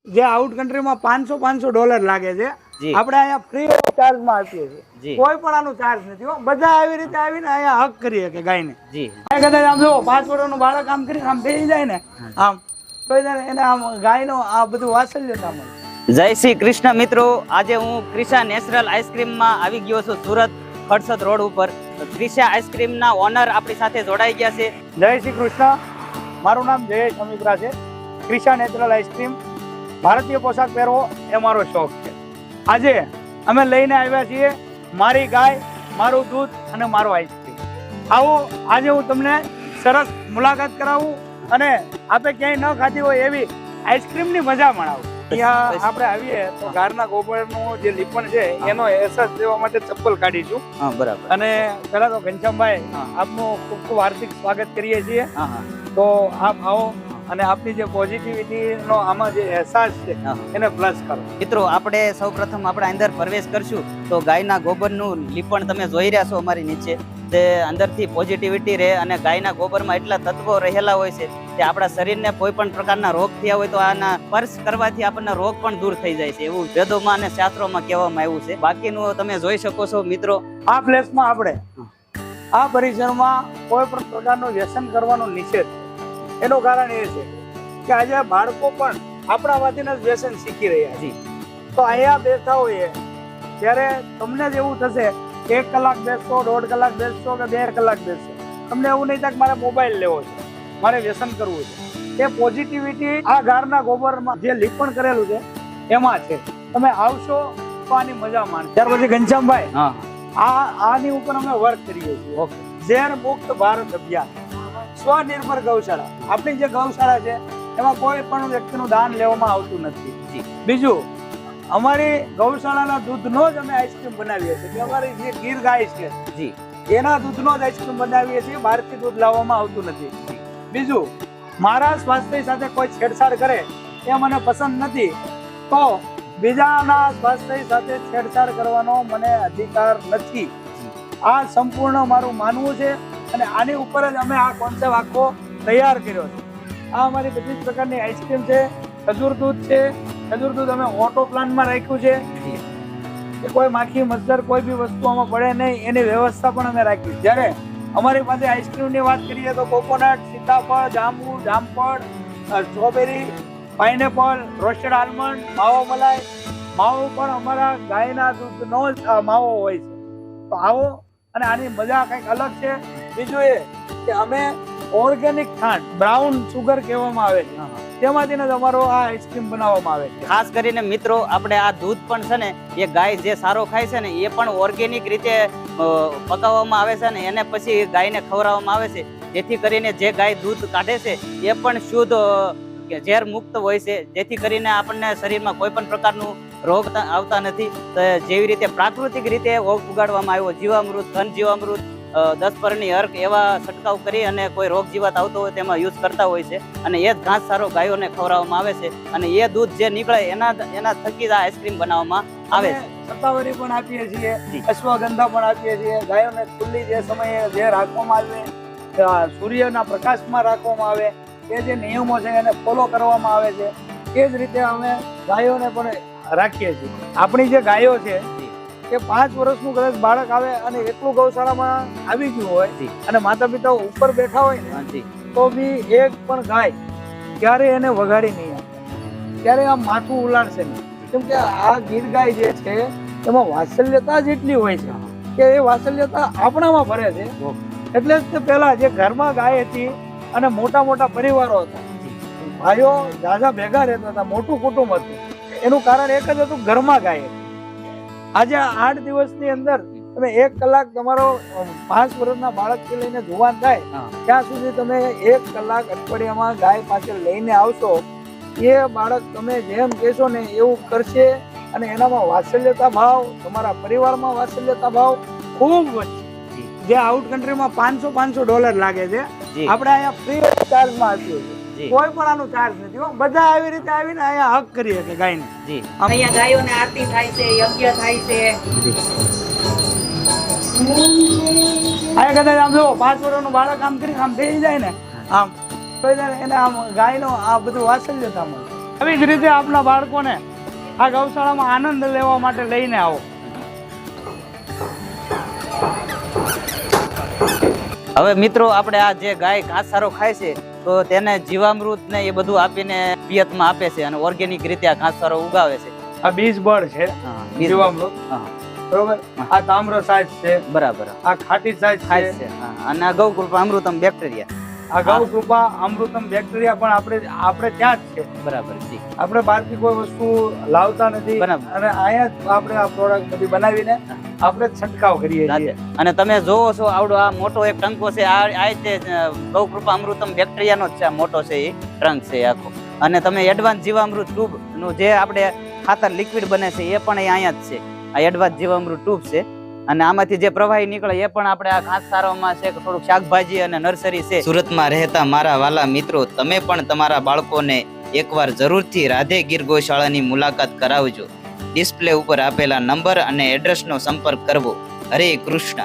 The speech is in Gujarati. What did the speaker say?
જે આઉટ કન્ટ્રીમાં $500 લાગે છે, આપણે અહીંયા ફ્રી ઓફ ચાર્જમાં આપીએ છીએ. કોઈ પણ આનો ચાર્જ નથી હો. બધા આવી રીતે આવીને અહીંયા હક કરીએ કે ગાયને. કદાચ આમ જો 5 વર્ષનું બાળક આમ કરીને આમ બેસી જાય ને આમ તો એને આમ ગાયનો આ બધું વાત્સલ્યતા મળે. જય શ્રી કૃષ્ણ મિત્રો, આજે હું ક્રિશા નેચરલ આઈસ્ક્રીમમાં આવી ગયો છું સુરત ખડસદ રોડ ઉપર. ક્રિશા આઈસ્ક્રીમના ઓનર આપણી સાથે જોડાઈ ગયા છે. જય શ્રી કૃષ્ણ, મારું નામ જયેશ અમિત્રા છે. ક્રિશા નેચરલ આઈસ્ક્રીમ, ભારતીય પોશાક પહેરવો એ મારો શોખ છે. આજે અમે લઈને આવ્યા છીએ મારી ગાય, મારું દૂધ અને મારો આઈસ્ક્રીમ. આવો આજે હું તમને સરસ મુલાકાત કરાવું અને આપણે ક્યાંય ન ખાધી હોય એવી આઈસ્ક્રીમની મજા માણાવું. અહીંયા આપણે આવીએ તો ગારના ગોબરનું જે લીપણ છે એનો અહેસાસ લેવા માટે ચપ્પલ કાઢીશું. બરાબર. અને પહેલા તો ઘનશ્યામભાઈ, આપનું ખૂબ ખૂબ હાર્દિક સ્વાગત કરીએ છીએ. તો આપ આવો અને આપની જે પોઝિટિવિટી નો આમાં જે અહેસાસ છે એને પ્લસ કરો. મિત્રો, આપણે સૌપ્રથમ આપણે અંદર પ્રવેશ કરશું તો ગાયના ગોબરનું લીપણ તમે જોઈ રહ્યા છો અમારી નીચે. તે અંદરથી પોઝિટિવિટી રહે અને ગાયના ગોબરમાં એટલા તત્વો રહેલા હોય છે કે આપણા શરીરને કોઈ પણ પ્રકારના રોગ થયા હોય તો આના સ્પર્શ કરવાથી આપણને રોગ પણ દૂર થઈ જાય છે, એવું વેદોમાં અને શાસ્ત્રોમાં કહેવામાં આવ્યું છે. બાકીનું તમે જોઈ શકો છો મિત્રો. આ પ્લેસમાં આપણે આ પરિસરમાં કોઈ પણ પ્રકારનું વ્યસન કરવાનો નિષેધ છે. એનું કારણ એ છે કે આજે બાળકો પણ આપણા વાતીને જ વ્યસન શીખી રહ્યા છે. તો અહીંયા બેસતા હોઈએ ત્યારે તમને જ એવું થશે 1 કલાક બેસશો, 1.5 કલાક બેસશો કે 2 કલાક બેસશો, તમને એવું નહીં થાય કે મારે મોબાઈલ લેવો છે, મારે વ્યસન કરવું છે. એ પોઝિટિવિટી આ ગારના ગોબરમાં જે લીપણ કરેલું છે એમાં છે. તમે આવશો તો આની મજા માણશો. ત્યાર પછી ઘનશ્યામભાઈ, આની ઉપર અમે વર્ક કરીએ છીએ. ઝેર મુક્ત ભારત અભિયાન, સ્વનિર્ભર ગૌશાળા. આપણી જે ગૌશાળા છે એમાં કોઈ પણ વ્યક્તિનું દાન લેવામાં આવતું નથી. બીજું, અમારી ગૌશાળાના દૂધનો જ અમે આઈસ્ક્રીમ બનાવીએ છીએ. અમારી જે ગીર ગાય છે એના દૂધનો જ આઈસ્ક્રીમ બનાવીએ છીએ. બહારથી દૂધ લાવવામાં આવતું નથી. બીજું, મારા સ્વાસ્થ્ય સાથે કોઈ છેડછાડ કરે એ મને પસંદ નથી, તો બીજાના સ્વાસ્થ્ય સાથે છેડછાડ કરવાનો મને અધિકાર નથી. આ સંપૂર્ણ મારું માનવું છે અને આની ઉપર જ અમે આ કોન્સેપ્ટ આખો તૈયાર કર્યો છે. આ અમારી બધી જ પ્રકારની આઈસ્ક્રીમ છે. ખજૂર દૂધ છે. ખજૂર દૂધ અમે ઓટો પ્લાન્ટમાં રાખ્યું છે કે કોઈ માખી મચ્છર કોઈ બી વસ્તુ આમાં પડે નહીં એની વ્યવસ્થા પણ અમે રાખી. જ્યારે અમારી પાસે આઈસ્ક્રીમની વાત કરીએ તો કોકોનટ, સીતાફળ, જાંબુ, જામફળ, સ્ટ્રોબેરી, પાઇનેપલ, રોસ્ટેડ આલમંડ, માવો મલાઈ. માવો પણ અમારા ગાયના દૂધનો જ માવો હોય છે. તો આવો અને આની મજા કંઈક અલગ છે. બીજું એ કે અમે ઓર્ગેનિક ખાંડ, બ્રાઉન સુગર કહેવામાં આવે છે, તેમાંથી જ અમારો આ આઈસ્ક્રીમ બનાવવામાં આવે છે. ખાસ કરીને મિત્રો, આપણે આ દૂધ પણ છે ને એ ગાય જે સારો ખાય છે ને એ પણ ઓર્ગેનિક રીતે પકાવવામાં આવે છે ને એને પછી ગાયને ખવડાવવામાં આવે છે. જેથી કરીને જે ગાય દૂધ કાઢે છે એ પણ શુદ્ધ ઝેર મુક્ત હોય છે, જેથી કરીને આપણને શરીરમાં કોઈ પણ પ્રકારનું રોગ આવતા નથી. જેવી રીતે પ્રાકૃતિક રીતે ઉગાડવામાં આવ્યો જીવામૃત, ઘન જીવામૃત, 10 પરની અર્ક એવા છંટકાવ કરી અને કોઈ રોગ જીવાત આવતો હોય તેમાં યુઝ કરતા હોય છે. અને એ જ ઘાસ સારો ગાયોને ખવડાવવામાં આવે છે અને એ દૂધ જે નીકળે એના થકી જ આ આઈસ્ક્રીમ બનાવવામાં આવે છે. શતાવરી પણ આપીએ છીએ, અશ્વગંધા પણ આપીએ છીએ. ગાયોને ખુલ્લી જે સમયે જે રાખવામાં આવે, સૂર્યના પ્રકાશમાં રાખવામાં આવે, એ જે નિયમો છે એને ફોલો કરવામાં આવે છે. એ જ રીતે અમે ગાયોને પણ રાખીએ છીએ. આપણી જે ગાયો છે કે 5 વર્ષનું કદાચ બાળક આવે અને એટલું ગૌશાળામાં આવી ગયું હોય અને માતા પિતા ઉપર બેઠા હોય ને તો બી એક પણ ગાય ક્યારે એને વગાડી નહીં આપે, ક્યારે આમ માથું ઉલાડશે નહીં. કેમ કે આ ગીર ગાય જે છે એમાં વાત્સલ્યતા જ એટલી હોય છે કે એ વાત્સલ્યતા આપણામાં ભરે છે. એટલે જ પેલા જે ઘરમાં ગાય હતી અને મોટા મોટા પરિવારો હતા, ભાઈઓ ઝાઝા ભેગા રહેતા હતા, મોટું કુટુંબ હતું. એનું કારણ એક જ હતું, ઘરમાં ગાય હતી. આજે 8 દિવસની અંદર તમે 1 કલાક તમારો 5 વર્ષના બાળકથી લઈને જુવાન થાય ત્યાં સુધી તમે 1 કલાક અઠવાડિયામાં ગાય પાછળ લઈને આવશો, એ બાળક તમે જેમ કહેશો ને એવું કરશે અને એનામાં વાત્સલ્યતા ભાવ, તમારા પરિવારમાં વાત્સલ્યતા ભાવ ખૂબ વધશે. જે આઉટ કન્ટ્રીમાં $500 લાગે છે, આપણે અહીંયા ફ્રી ઓફ ચાર્જમાં આપીએ છીએ. કોઈ પણ આનો ચાર્જ નથી હો. બધા આવી રીતે આવીને અહીંયા હક કરીએ કે ગાયને. અહીંયા ગાયોને આરતી થાય છે, યજ્ઞ થાય છે. અહીંયા કદાચ આમ જો 5 વર્ષનું બાળક આમ કરીને આમ બેસી જાય ને આમ તો એને આમ ગાયનો આ બધું વાત્સલ્યતા મળે. આવી જ રીતે આપના બાળકોને આ ગૌશાળામાં આનંદ લેવા માટે લઈને આવો. હવે મિત્રો આપણે આ જે ગાય ઘાસચારો ખાય છે તો તેને જીવામૃત ને એ બધું આપીને પિયતમાં આપે છે અને ઓર્ગેનિક રીતે આ ઘાસચારો ઉગાવે છે. આ બીજ બળ છે હા, બીજ- જીવામૃત, હા, બરોબર. આ તામ્ર સાજ છે, બરાબર આ ખાટી સાજ ખાય છે, છે. હા, અને આ ગૌકૃપા અમૃતમ બેક્ટેરિયા આ ગૌ કૃપા અમૃતમ બેક્ટેરિયા પણ આપણે ત્યાં જ છે. બરાબર જી. આપણે બહારથી કોઈ વસ્તુ લાવતા નથી બરાબર. અને અહીંયા જ આપણે આ પ્રોડક્ટ બધી બનાવીને આપણે જ છંટકાવ કરીએ છીએ. અને તમે જોવો છો આવડો આ મોટો એક ટંકો છે, આ તે ગૌકૃપા અમૃતમ બેક્ટેરિયાનો જ છે, આ મોટો છે એ ટ્રંક છે આખો. અને તમે એડવાન્સ જીવામૃત ટ્યુબ નું જે આપણે ખાતર લિક્વિડ બને છે એ પણ અહીંયા જ છે. આ એડવાન્સ જીવામૃત ટ્યુબ છે અને આમાંથી જે પ્રવાહી નીકળે એ પણ આપણે આ ઘાસચારામાં છે, થોડુંક શાકભાજી અને નર્સરી છે. સુરતમાં રહેતા મારા વાલા મિત્રો, તમે પણ તમારા બાળકોને એકવાર જરૂરથી રાધે ગીર ગૌશાળાની મુલાકાત કરાવજો. ડિસ્પ્લે ઉપર આપેલા નંબર અને એડ્રેસનો સંપર્ક કરવો. હરે કૃષ્ણ.